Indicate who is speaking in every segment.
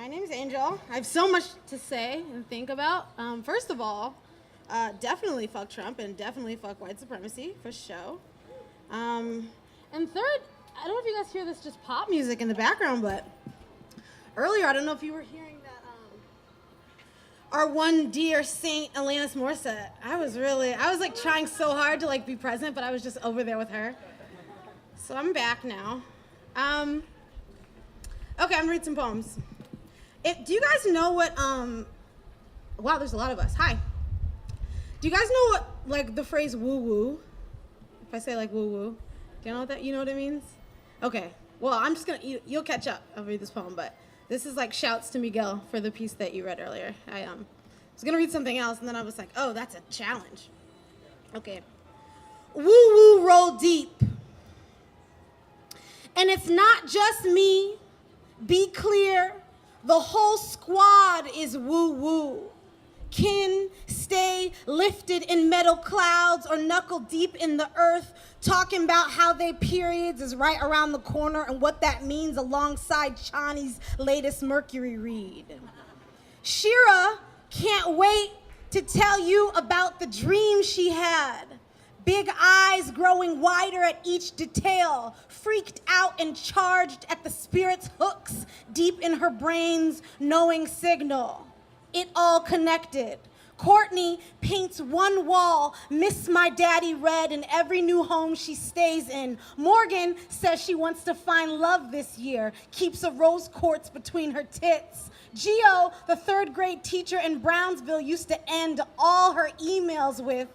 Speaker 1: My name's Angel. I have so much to say and think about. First of all, definitely fuck Trump and definitely fuck white supremacy, for sure. And third, I don't know if you guys hear this just pop music in the background, but earlier, I don't know if you were hearing that, our one dear saint, Alanis Morissette. I was like trying so hard to like be present, but I was just over there with her. So I'm back now. Okay, I'm gonna read some poems. Do you guys know what, wow, there's a lot of us. Hi. Do you guys know what, like, the phrase woo-woo? If I say, like, woo-woo, do you know what it means? Okay, well, I'm just gonna, you'll catch up. I'll read this poem, but this is, like, shouts to Miguel for the piece that you read earlier. I was gonna read something else, and then I was like, oh, that's a challenge. Okay. Woo-woo roll deep. And it's not just me. Be clear. The whole squad is woo-woo. Kin stay lifted in metal clouds or knuckle deep in the earth, talking about how their periods is right around the corner and what that means alongside Chani's latest Mercury read. Shira can't wait to tell you about the dream she had. Big eyes growing wider at each detail, freaked out and charged at the spirit's hooks deep in her brain's knowing signal. It all connected. Courtney paints one wall, Miss My Daddy red in every new home she stays in. Morgan says she wants to find love this year, keeps a rose quartz between her tits. Gio, the third grade teacher in Brownsville, used to end all her emails with,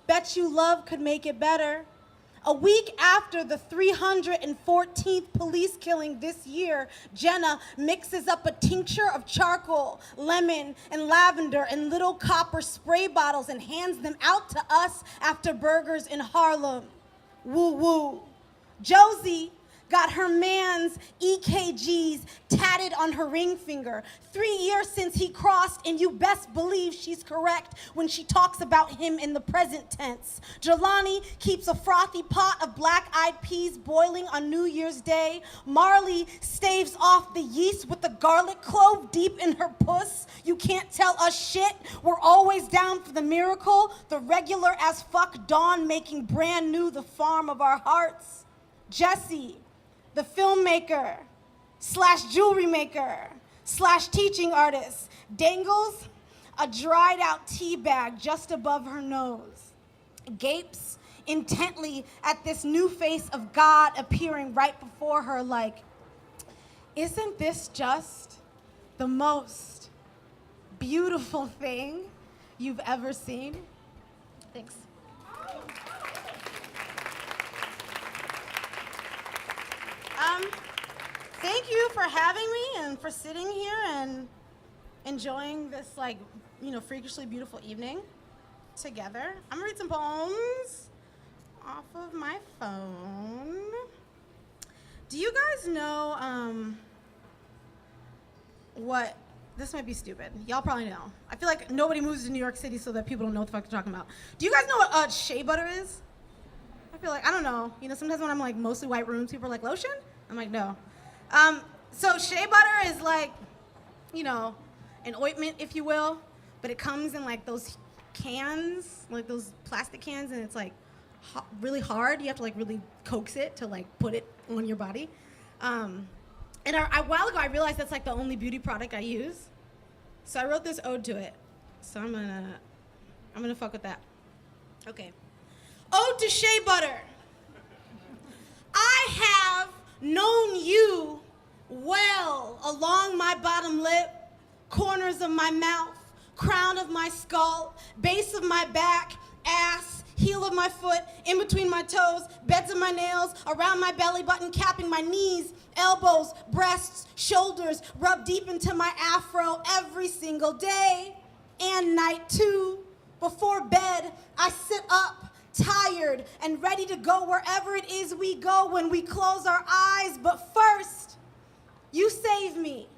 Speaker 1: bet you love could make it better. A week after the 314th police killing this year, Jenna mixes up a tincture of charcoal, lemon, and lavender in little copper spray bottles and hands them out to us after burgers in Harlem. Woo-woo. Josie got her man's EKGs tatted on her ring finger. 3 years since he crossed, and you best believe she's correct when she talks about him in the present tense. Jelani keeps a frothy pot of black-eyed peas boiling on New Year's Day. Marley staves off the yeast with the garlic clove deep in her puss. You can't tell us shit. We're always down for the miracle. The regular as fuck dawn making brand new the farm of our hearts. Jesse, the filmmaker / jewelry maker / teaching artist, dangles a dried out tea bag just above her nose, gapes intently at this new face of God appearing right before her like, isn't this just the most beautiful thing you've ever seen? Thanks. Thank you for having me and for sitting here and enjoying this, like, freakishly beautiful evening together. I'm gonna read some poems off of my phone. Do you guys know what, this might be stupid. Y'all probably know. I feel like nobody moves to New York City so that people don't know what the fuck they're talking about. Do you guys know what shea butter is? I feel like, I don't know. Sometimes when I'm like mostly white rooms, people are like, lotion? I'm like, no. So shea butter is like, an ointment, if you will, but it comes in like those cans, like those plastic cans, and it's like really hard. You have to like really coax it to like put it on your body. And a while ago, I realized that's like the only beauty product I use. So I wrote this ode to it. So I'm gonna fuck with that. Okay. Ode to shea butter. I have known you well along my bottom lip, corners of my mouth, crown of my skull, base of my back, ass, heel of my foot, in between my toes, beds of my nails, around my belly button, capping my knees, elbows, breasts, shoulders, rub deep into my afro every single day and night too. Before bed, I sit up, tired and ready to go wherever it is we go when we close our eyes. But first, you save me.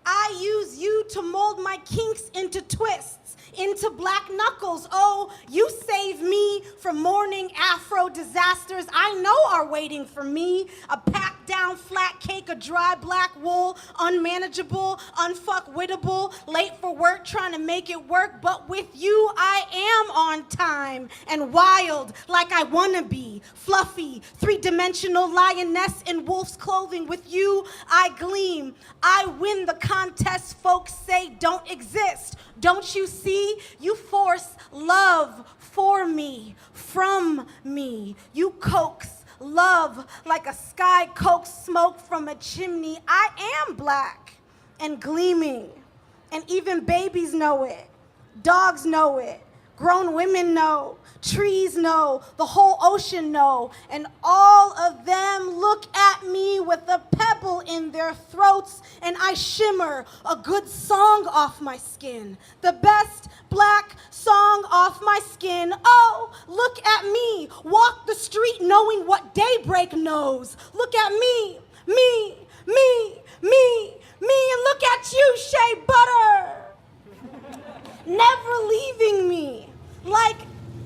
Speaker 1: I use you to mold my kinks into twists, into black knuckles. Oh, you save me from morning afro disasters I know are waiting for me. A packed Whack down flat cake, a dry black wool, unmanageable, unfuckwittable, late for work, trying to make it work, but with you I am on time and wild like I wanna be, fluffy, three-dimensional lioness in wolf's clothing. With you I gleam, I win the contest folks say don't exist. Don't you see? You force love for me, from me. You coax love like a sky coax smoke from a chimney. I am black and gleaming, and even babies know it. Dogs know it. Grown women know. Trees know. The whole ocean know. And all of them look at me with a pebble in their throats, and I shimmer a good song off my skin. The best black song off my skin. Oh, look at me. Walk the street knowing what daybreak knows. Look at me, me, me, me, me, and look at you, Shea Butter. Never leaving me. Like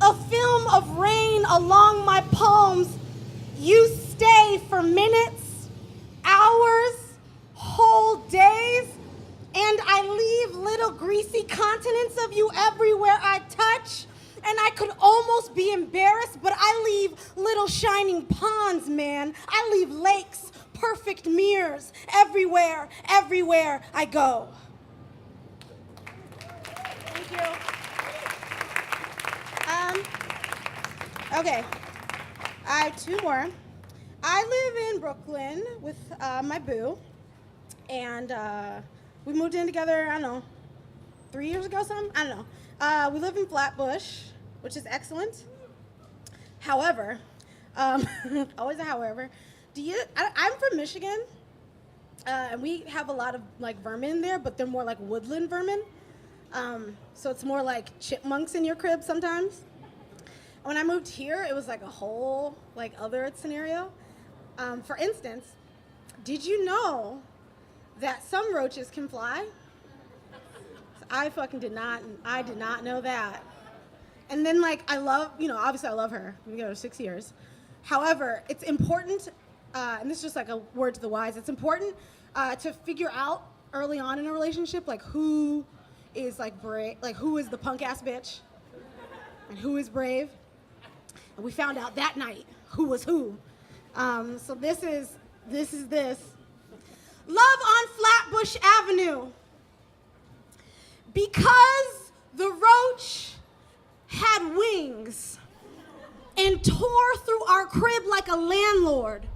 Speaker 1: a film of rain along my palms, you stay for minutes, hours, whole days, and I leave little greasy continents of you everywhere I touch, and I could almost be embarrassed, but I leave little shining ponds, man. I leave lakes, perfect mirrors, everywhere, everywhere I go. Thank you. Okay, I have two more. I live in Brooklyn with my boo, and we moved in together, I don't know, 3 years ago, something? I don't know. We live in Flatbush, which is excellent. However, always a however, I'm from Michigan, and we have a lot of like vermin there, but they're more like woodland vermin. So it's more like chipmunks in your crib sometimes. When I moved here, it was like a whole like other scenario. For instance, did you know that some roaches can fly? I fucking did not. I did not know that. And then like obviously I love her. We've been together 6 years. However, it's important, and this is just like a word to the wise. It's important to figure out early on in a relationship like who is like brave, like who is the punk ass bitch, and who is brave. And we found out that night who was who. So this is this. Love on Flatbush Avenue. Because the roach had wings and tore through our crib like a landlord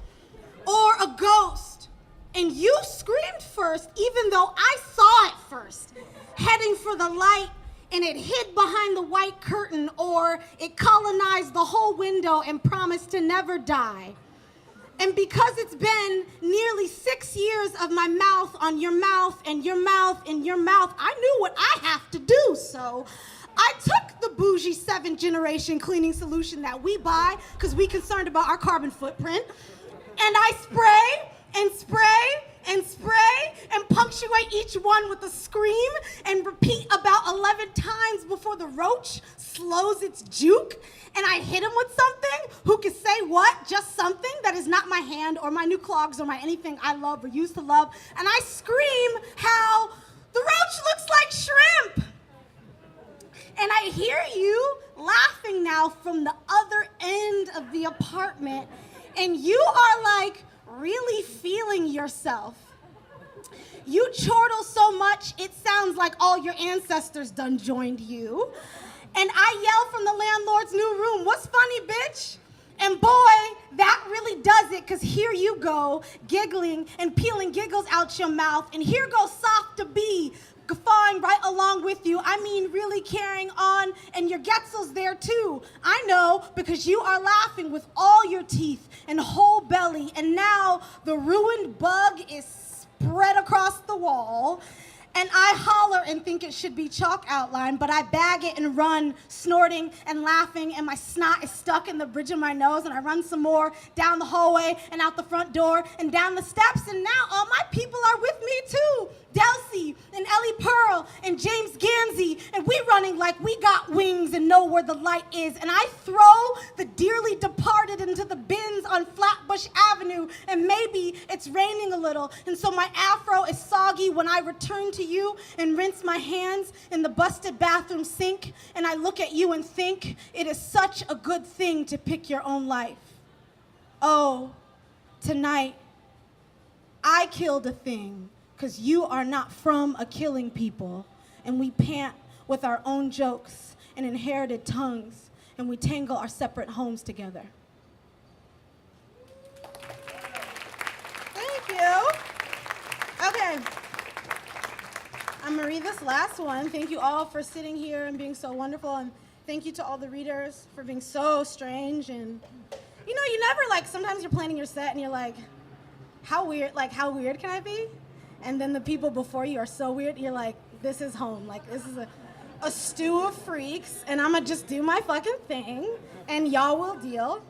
Speaker 1: or a ghost. And you screamed first, even though I saw it first, heading for the light, and it hid behind the white curtain, or it colonized the whole window and promised to never die. And because it's been nearly 6 years of my mouth on your mouth and your mouth and your mouth, I knew what I have to do. So I took the bougie 7th generation cleaning solution that we buy because we concerned about our carbon footprint. And I spray and spray and spray and punctuate each one with a scream and repeat about 11 times before the roach slows its juke. And I hit him with something. Who can say what? Just something that is not my hand or my new clogs or my anything I love or used to love. And I scream how the roach looks like shrimp. And I hear you laughing now from the other end of the apartment. And you are like really feeling yourself. You chortle so much, it sounds like all your ancestors done joined you. And I yell from the landlord's new room, "What's funny, bitch?" And boy, that really does it, because here you go, giggling and peeling giggles out your mouth. And here goes soft to be, guffawing right along with you. I mean, really carrying on, and your Getzel's there too. I know, because you are laughing with all your teeth and whole belly, and now the ruined bug is spread across the wall. And I holler and think it should be chalk outline, but I bag it and run, snorting and laughing, and my snot is stuck in the bridge of my nose, and I run some more down the hallway and out the front door and down the steps, and now all my people are with me too. Delcy and Ellie Pearl and James Gansey, and we running like we got wings and know where the light is. And I throw the dearly departed into the bins on Flatbush Avenue, and maybe it's raining a little, and so my afro is soggy when I return to you and rinse my hands in the busted bathroom sink, and I look at you and think it is such a good thing to pick your own life. Oh, tonight, I killed a thing, 'cause you are not from a killing people, and we pant with our own jokes and inherited tongues, and we tangle our separate homes together. Thank you. Okay. I'm gonna read this last one. Thank you all for sitting here and being so wonderful, and thank you to all the readers for being so strange. And you know, you never, like, sometimes you're planning your set and you're like, how weird can I be? And then the people before you are so weird, you're like, this is home. Like, this is a stew of freaks, and I'm gonna just do my fucking thing, and y'all will deal.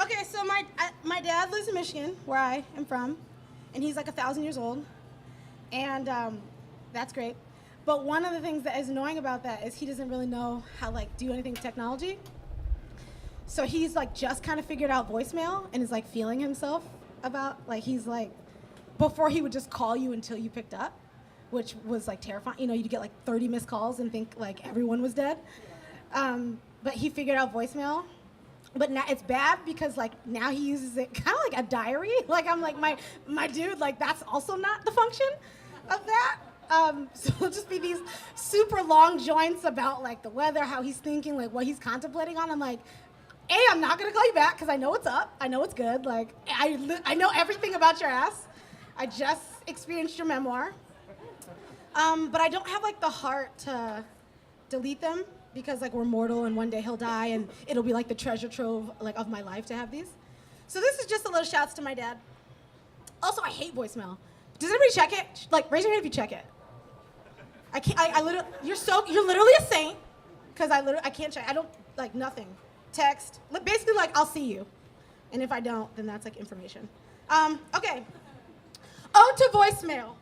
Speaker 1: Okay, so my dad lives in Michigan, where I am from, and he's like 1,000 years old, and that's great. But one of the things that is annoying about that is he doesn't really know how, like, do anything with technology. So he's, like, just kind of figured out voicemail and is, like, feeling himself about, like, he's, like, before he would just call you until you picked up, which was, like, terrifying. You know, you'd get, like, 30 missed calls and think, like, everyone was dead. But he figured out voicemail. But now it's bad because, like, now he uses it kind of like a diary. Like, I'm like, my dude, like, that's also not the function of that. So it'll just be these super long joints about, like, the weather, how he's thinking, like, what he's contemplating on. I'm like, A, I'm not gonna call you back because I know what's up. I know what's good. Like, I know everything about your ass. I just experienced your memoir. But I don't have, like, the heart to delete them because, like, we're mortal and one day he'll die and it'll be like the treasure trove, like, of my life to have these. So this is just a little shouts to my dad. Also, I hate voicemail. Does anybody check it? Like, raise your hand if you check it. I can't, I literally, you're literally a saint because I can't check. I don't, like, nothing. Text, basically, like, I'll see you. And if I don't, then that's, like, information. Okay. Ode to voicemail.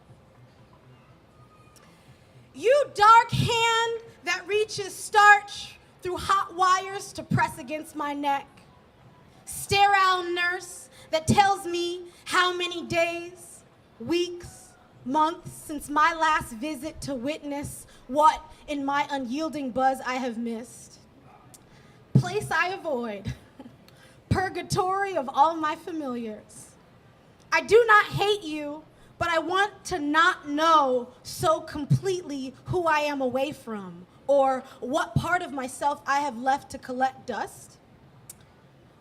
Speaker 1: You dark hand that reaches starch through hot wires to press against my neck. Sterile nurse that tells me how many days, weeks, months since my last visit to witness what in my unyielding buzz I have missed. Place I avoid, purgatory of all my familiars. I do not hate you, but I want to not know so completely who I am away from or what part of myself I have left to collect dust.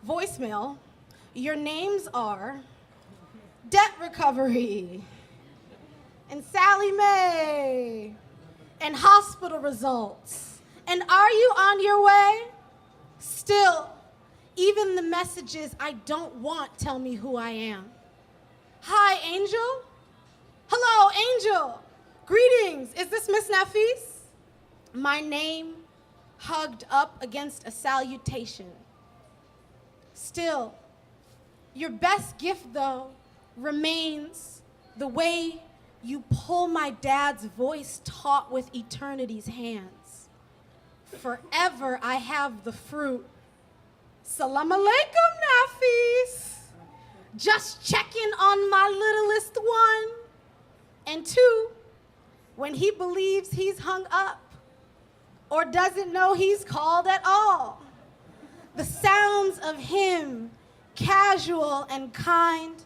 Speaker 1: Voicemail, your names are Debt Recovery and Sally Mae and hospital results. And are you on your way? Still, even the messages I don't want tell me who I am. Hi, Angel. Hello, Angel. Greetings. Is this Miss Nafis? My name hugged up against a salutation. Still, your best gift, though, remains the way you pull my dad's voice taut with eternity's hands. Forever I have the fruit. Salam alaikum, Nafis. Just checking on my littlest one. And two, when he believes he's hung up or doesn't know he's called at all. The sounds of him, casual and kind.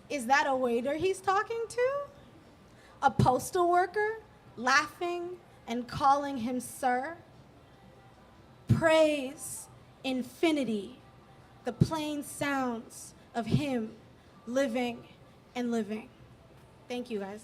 Speaker 1: Is that a waiter he's talking to? A postal worker, laughing and calling him sir? Praise infinity, the plain sounds of him living and living. Thank you, guys.